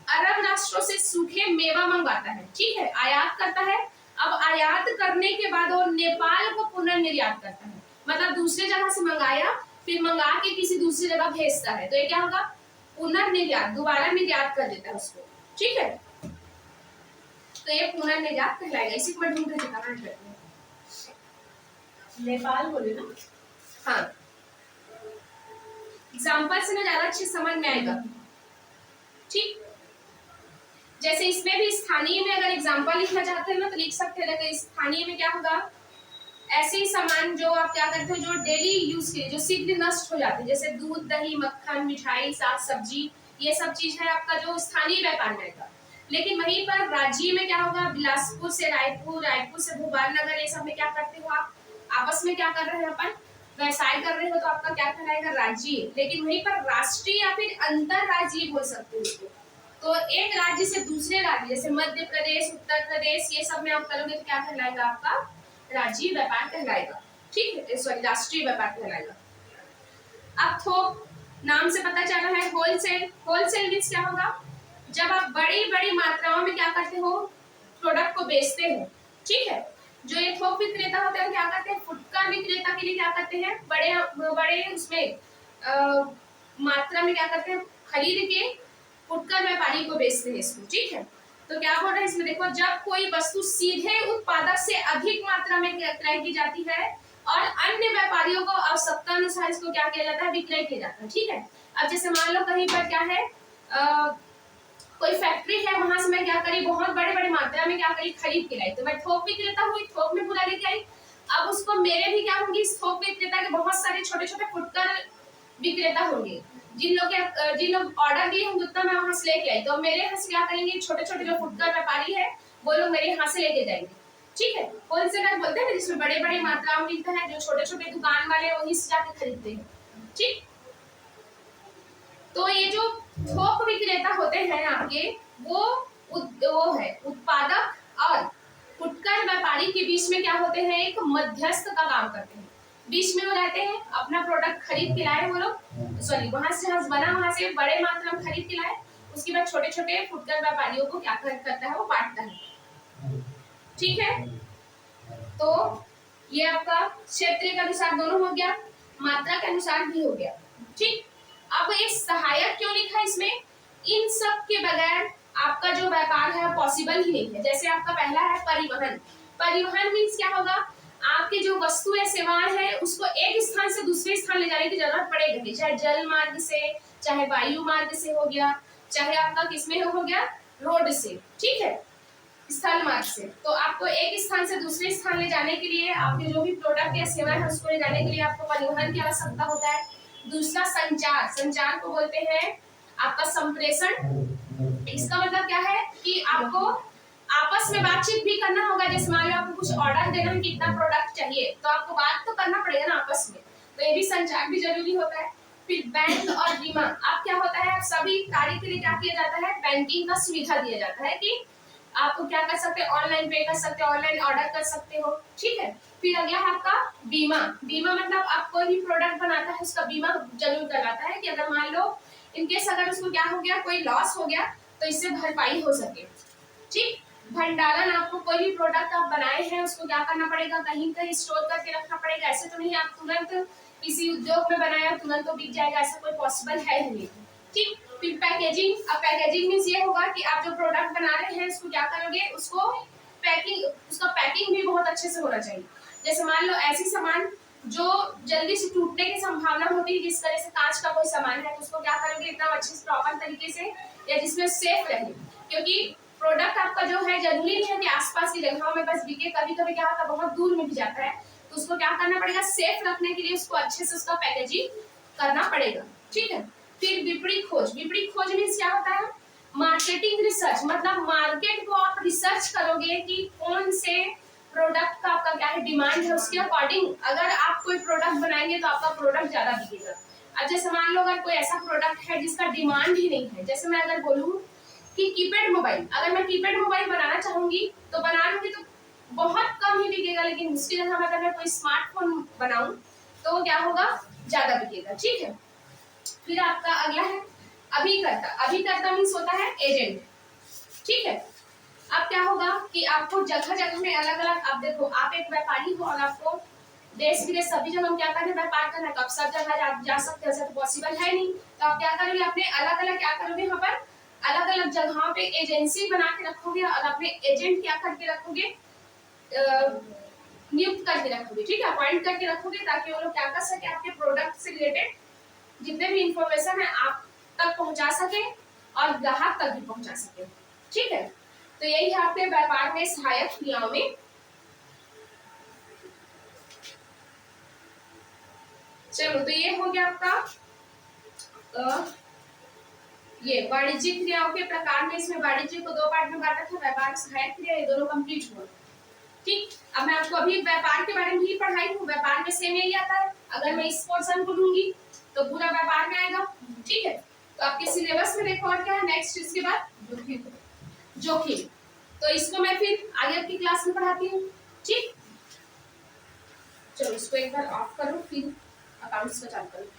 अरब राष्ट्रों से सूखे मेवा मंगवाता है, ठीक है, आयात करता है। अब आयात करने के बाद वो नेपाल को पुनर्निर्यात करता है, मतलब दूसरे जगह से मंगाया फिर मंगा के किसी दूसरी जगह भेजता है, तो ये क्या होगा, पुनर्निर्यात, दोबारा निर्यात कर देता है उसको। ठीक है, तो ये पुनर्निर्यात कहलाएगा। इसी को मैं ढूंढ रही थी, नेपाल बोले ना। हाँ, एग्जाम्पल से ना ज्यादा अच्छे समझ में आएगा। ठीक, जैसे इसमें भी स्थानीय में अगर एग्जाम्पल लिखना चाहते हैं ना तो लिख सकते हैं, लेकिन स्थानीय में क्या होगा, ऐसे ही सामान जो आप क्या करते हो, जो डेली यूज के लिए जो शीघ्र नष्ट हो जाते हैं, जैसे दूध, दही, मक्खन, मिठाई, साग सब्जी, ये सब चीज है आपका जो स्थानीय व्यापार में आएगा। लेकिन वहीं पर राज्य में क्या होगा, बिलासपुर से रायपुर, रायपुर से भोपाल नगर, ये सब में क्या करते हो आप, आपस में क्या कर रहे हैं, अपन व्यवसाय कर रहे हो, तो आपका क्या कहलाएगा, राज्य। लेकिन वहीं पर राष्ट्रीय या फिर अंतरराज्यीय बोल सकते हो इसको। तो एक राज्य से दूसरे राज्य, जैसे मध्य प्रदेश, उत्तर प्रदेश, ये सब में आप करोगे तो क्या कहलाएगा, आपका राज्यीय व्यापार कहलाएगा। ठीक है, सॉरी राष्ट्रीय व्यापार कहलाएगा। अब थोक, नाम से पता चल रहा है, होलसेल। होलसेल मीन्स क्या होगा, जब आप बड़ी बड़ी मात्राओं में क्या करते हो, प्रोडक्ट को बेचते हो। ठीक है, जो ये थोक विक्रेता होते हैं क्या करते हैं, फुटकर विक्रेता के लिए क्या करते हैं, बड़े बड़े उसमें मात्रा में क्या करते हैं, खरीद के फुटकर व्यापारी को बेचते हैं इसको। ठीक है, तो क्या बोल रहे हैं इसमें, देखो, जब कोई वस्तु सीधे उत्पादक से अधिक मात्रा में क्रय की जाती है और अन्य व्यापारियों को आवश्यकता अनुसार इसको क्या किया जाता है, विक्रय किया जाता है। ठीक है, अब जैसे मान लो कहीं पर क्या है, कोई फैक्ट्री है, वहां से मैं क्या करी, बहुत बड़े बड़े मात्रा में क्या करी, खरीद के लाई, तो मैं थोक विक्रेता हुई, थोक में पूरा लेके आई। अब उसको मेरे भी क्या होंगी, इस थोक विक्रेता के बहुत सारे छोटे छोटे फुटकर विक्रेता होंगे, जिन लोग ऑर्डर दिए होंगे उतना मैं वहां से लेके आई, तो मेरे यहाँ से क्या करेंगे, छोटे छोटे जो फुटकर व्यापारी है वो लोग मेरे यहाँ से लेके जाएंगे। ठीक है, होलसेलर बोलते हैं ना, जिसमें बड़े बड़े मात्रा में मिलता है, जो छोटे छोटे दुकान वाले वहीं से जाके खरीदते हैं। ठीक, तो ये जो थोक विक्रेता होते हैं आपके, वो है उत्पादक और फुटकर व्यापारी के बीच में क्या होते हैं, एक मध्यस्थ का काम करते हैं। बीच में वो रहते हैं, अपना प्रोडक्ट खरीद के लाए वो लोग, सॉरी वहां से जहां बना वहां से बड़े मात्रा में खरीद के लाए, उसके बाद छोटे छोटे फुटकर व्यापारियों को क्या करता है, वो बांटता है। ठीक है, तो ये आपका क्षेत्र के अनुसार दोनों हो गया, मात्रा के अनुसार भी हो गया। ठीक, अब ये सहायक क्यों लिखा है इसमें, इन सब के बगैर आपका जो व्यापार है पॉसिबल ही नहीं है। जैसे आपका पहला है परिवहन, परिवहन मीन्स क्या होगा, आपके जो वस्तु या सेवाएं हैं उसको एक स्थान से दूसरे स्थान ले जाने की जरूरत पड़ेगी, चाहे जल मार्ग से, चाहे वायु मार्ग से हो गया, चाहे आपका किसमें हो गया, रोड से, ठीक है, स्थल मार्ग से। तो आपको एक स्थान से दूसरे स्थान ले जाने के लिए, आपके जो भी प्रोडक्ट या सेवा है उसको ले जाने के लिए आपको परिवहन की आवश्यकता होता है। दूसरा संचार, संचार को बोलते हैं आपका संप्रेषण। इसका मतलब क्या है कि आपको आपस में बातचीत भी करना होगा। जैसे मान लो आपको कुछ ऑर्डर देना है, कितना प्रोडक्ट चाहिए, तो आपको बात तो करना पड़ेगा ना आपस में, तो ये भी संचार भी जरूरी होता है। फिर बैंक और बीमा, आप क्या होता है, सभी कार्य के लिए क्या किया जाता है, बैंकिंग का सुविधा दिया जाता है कि आपको क्या कर सकते हैं, ऑनलाइन पे कर सकते हो, ऑनलाइन ऑर्डर कर सकते हो। ठीक है, फिर अगला है आपका बीमा। बीमा मतलब आप कोई भी प्रोडक्ट बनाता है उसका बीमा जरूर करवाता है कि अगर मान लो इनकेस अगर उसको क्या हो गया, कोई लॉस हो गया, तो इससे भरपाई हो सके। ठीक, भंडारण, आपको कोई भी प्रोडक्ट आप बनाए हैं उसको क्या करना पड़ेगा, कहीं कहीं स्टोर करके रखना पड़ेगा। ऐसे तो नहीं आप तुरंत किसी उद्योग में बनाया तुरंत तो बिक जाएगा, ऐसा कोई पॉसिबल है ही नहीं। ठीक, फिर पैकेजिंग। अब पैकेजिंग मींस ये होगा कि आप जो प्रोडक्ट बना रहे हैं उसको क्या करोगे, उसको पैकिंग, उसका पैकिंग भी बहुत अच्छे से होना चाहिए। जैसे मान लो ऐसी सामान जो जल्दी से टूटने की संभावना होती है, जिस तरह से कांच का कोई सामान है, तो उसको क्या करोगे, एकदम अच्छे से प्रॉपर तरीके से, या जिसमें सेफ रहे, क्योंकि प्रोडक्ट आपका जो है जरूरी नहीं है कि आसपास की जगहों में बस बिके, कभी कभी क्या होता है बहुत दूर में भी जाता है, तो उसको क्या करना पड़ेगा, सेफ रखने के लिए उसको अच्छे से उसका पैकेजिंग करना पड़ेगा। ठीक है, फिर विपरीत खोज। विपरीत खोज मीन्स क्या होता है, मार्केटिंग रिसर्च, मतलब मार्केट को आप रिसर्च करोगे कि कौन से प्रोडक्ट का आपका क्या है डिमांड है, उसके अकॉर्डिंग अगर आप कोई प्रोडक्ट बनाएंगे तो आपका प्रोडक्ट ज्यादा बिकेगा। अब जैसे मान लो अगर कोई ऐसा प्रोडक्ट है जिसका डिमांड ही नहीं है, जैसे मैं अगर बोलूँ कि कीपैड मोबाइल, अगर मैं कीपैड मोबाइल बनाना चाहूंगी तो बना लूंगी तो बहुत कम ही बिकेगा, लेकिन उसकी जगह अगर मैं कोई स्मार्टफोन बनाऊं तो वो क्या होगा, ज्यादा बिकेगा। ठीक है, फिर आपका अगला है अभिकर्ता। अभिकर्ता मीन्स होता है एजेंट। ठीक है, अब क्या होगा कि आपको जगह जगह में अलग अलग, आप देखो आप एक व्यापारी हो और आपको देश विदेश सभी जगह क्या करना है, व्यापार करना है, तो आप सब जगह जा सकते हैं, ऐसा तो पॉसिबल है नहीं। तो आप क्या करोगे, अपने अलग अलग क्या करोगे, यहाँ पर अलग अलग जगहों पे एजेंसी बना के रखोगे और अपने एजेंट क्या करके रखोगे, नियुक्त करके रखोगे। ठीक है, अपॉइंट करके रखोगे ताकि वो लोग क्या कर सके, आपके प्रोडक्ट से रिलेटेड जितने भी इंफॉर्मेशन है आप तक पहुंचा सके और ग्राहक तक भी पहुंचा सके। ठीक है, तो यही है आपके व्यापार में सहायक क्रियाओं में। चलो, तो ये हो गया आपका ये वाणिज्यिक क्रियाओं के प्रकार में। इसमें वाणिज्य को दो पार्ट में बांटा था, व्यापार सहायक क्रिया, ये दोनों कंप्लीट हुआ। ठीक, अब मैं आपको अभी व्यापार के बारे में ही पढ़ाई हूँ। व्यापार में सेम यही आता है, अगर मैं इस पोर्शन को लूंगी तो पूरा व्यापार में आएगा। ठीक है, तो आपके सिलेबस में देखो और क्या है नेक्स्ट, इसके बाद जोखिम। तो इसको मैं फिर आगे की क्लास में पढ़ाती हूँ। ठीक, चलो इसको एक बार ऑफ करो, फिर अकाउंट्स का चालू करो।